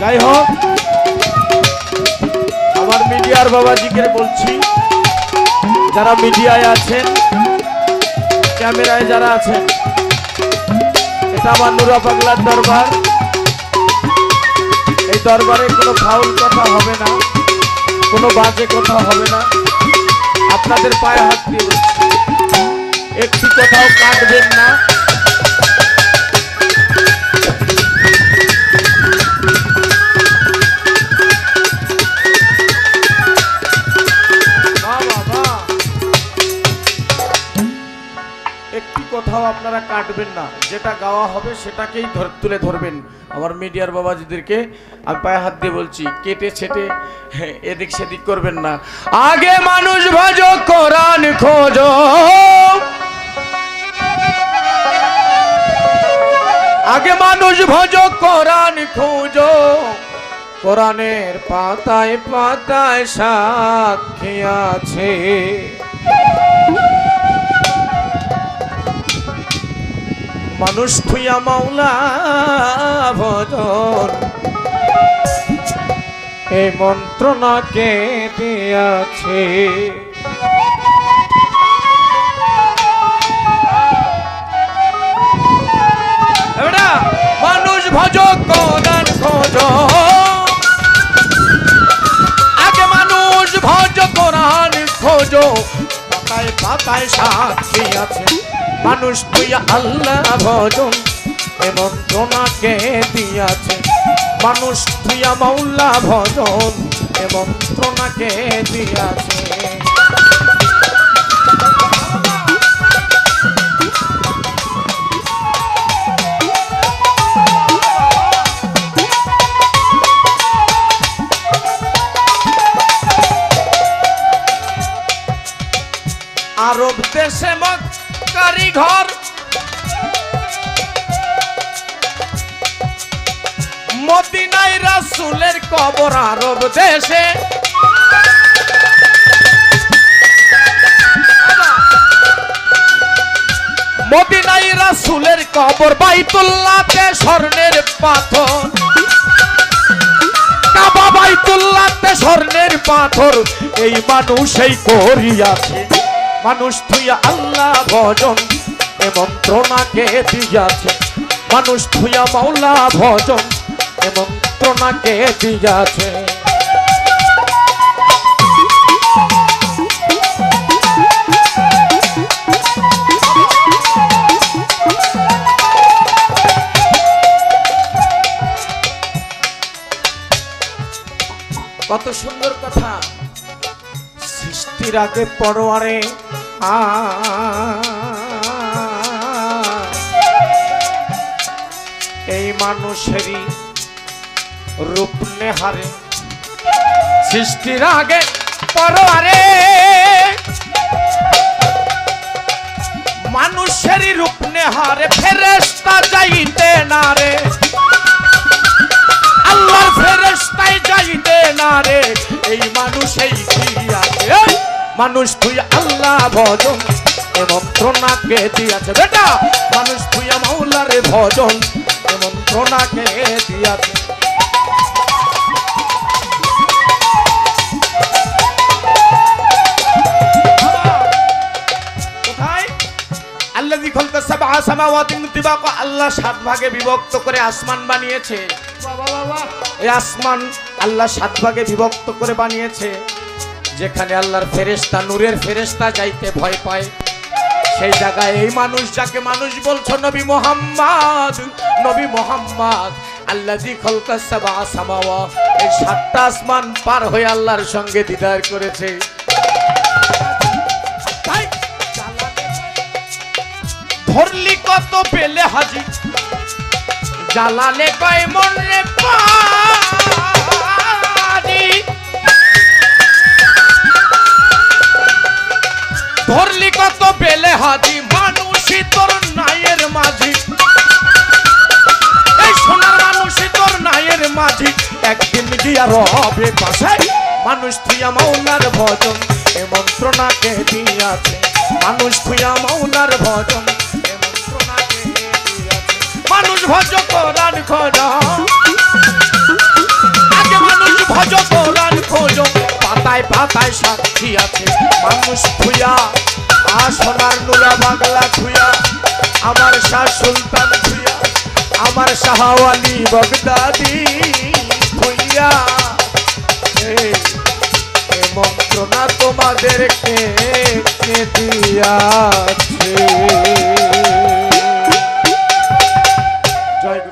যাই হোক, আমার মিডিয়ার বাবাজিকে বলছি, যারা মিডিয়ায় আছেন, ক্যামেরায় যারা আছেন, এটা আমার নুরা পাগলার দরবার। এই দরবারে কোনো ফাউল কথা হবে না, কোনো বাজে কথা হবে না। আপনাদের পায়ে হাত দিয়ে বলছি, একটু কোথাও কাটবেন না। একটি কোথাও আপনারা কাটবেন না, যেটা গাওয়া হবে সেটাকেই তুলে ধরবেন। আমার মিডিয়ার বাবাজিদেরকে আমি পায়ে হাত দিয়ে বলছি, কেটে ছেটে এদিক সেদিক করবেন না। আগে মানুষ ভজো কোরআন খোঁজো, আগে মানুষ ভজো কোরআন খোঁজো, কোরআনের পাতায় পাতায় সাক্ষী আছে। মানুষ থুইয়া মাওলা ভজন, এই মন্ত্রণাকে দিয়াছে। মানুষ ভজ কোরআন খোঁজো, আগে মানুষ ভজ কোরআন খোঁজো, পাতায় পাতায় সাক্ষী আছে। মানুষ তুইয়া আল্লাহ ভজন, এ মন্ত্রণাকে দিয়াছে। মানুষ তুইয়া মাওলা ভজন, এ মন্ত্রণাকে দিয়াছে। আরব দেশে কারিঘর, মদিনায় রাসূলের কবর। আরব দেশে মদিনায় রাসূলের কবর, বাইতুল্লাহতে স্বর্ণের পাথর, কাবা বাইতুল্লাহতে স্বর্ণের পাথর। এই মানুষ এই করিয়াছে। মানুষ থুইয়া আল্লাহ ভজন, এ মন্ত্রণাকে দিয়াছে। মানুষ থুইয়া মাওলা ভজন, এ মন্ত্রণাকে দিয়াছে। কত সুন্দর কথা। সৃষ্টির আগে পরোয়ারে এই মানুষেরই রূপ নেহারে। সৃষ্টির আগে পরোয়ারে মানুষেরই রূপ নেহারে, ফেরেশতা যাইতে না রে, আল্লাহর ফেরেশতাই যাইতে না রে। এই মানুষই দিয়াছে। মানুষ তুই আল্লাহ ভজন, এ মন্ত্রণাকে দিয়াছে। বেটা মানুষ তুই মাওলার ভজন, এ মন্ত্রণাকে দিয়াছে। আল্লাযী খালাকা সাবআ সামাওয়াতিন তিবাকা, আল্লাহ 7 ভাগে বিভক্ত করে আসমান বানিয়েছে। এই আসমান আল্লাহ 7 ভাগে বিভক্ত করে বানিয়েছে। যেখানে আল্লাহর ফেরেশতা, নূরের ফেরেশতা যাইতে ভয় পায়, সেই জায়গায় এই মানুষ, যাকে মানুষ বলছো, নবী মুহাম্মদ, নবী মুহাম্মদ আল্লাযী খালাকা সাবআ সামাওয়া, এই 7টা আসমান পার হয়ে আল্লাহর সঙ্গে দিদার করেছে। ধরলি কত পেলে হাজি, জ্বালালে কয় মন রে পাজি। ধরলি কত পেলে হাজি, মানুষই তোর নায়ের মাঝি। এই সোনার মানুষই তোর নায়ের মাঝি, একদিন গিয়া রবে পাশে। মানুষ থুইয়া মাওলার ভজন, এ মন্ত্রণাকে দিয়াছে। মানুষ থুইয়া মাওলার ভজন, এ মন্ত্রণাকে দিয়াছে। মানুষ ভজ কোরআন খোঁজো, খাতায় সাক্ষী আছে মানুষ থুইয়া সোনার নুরা বাংলা থুইয়া আমার শাহ সুলতান থুইয়া আমার শাহওয়ালি বগদাদি থুইয়া এই মন্ত্রণা তোমাদেরকে কে দিয়াছে। জয় গুরু।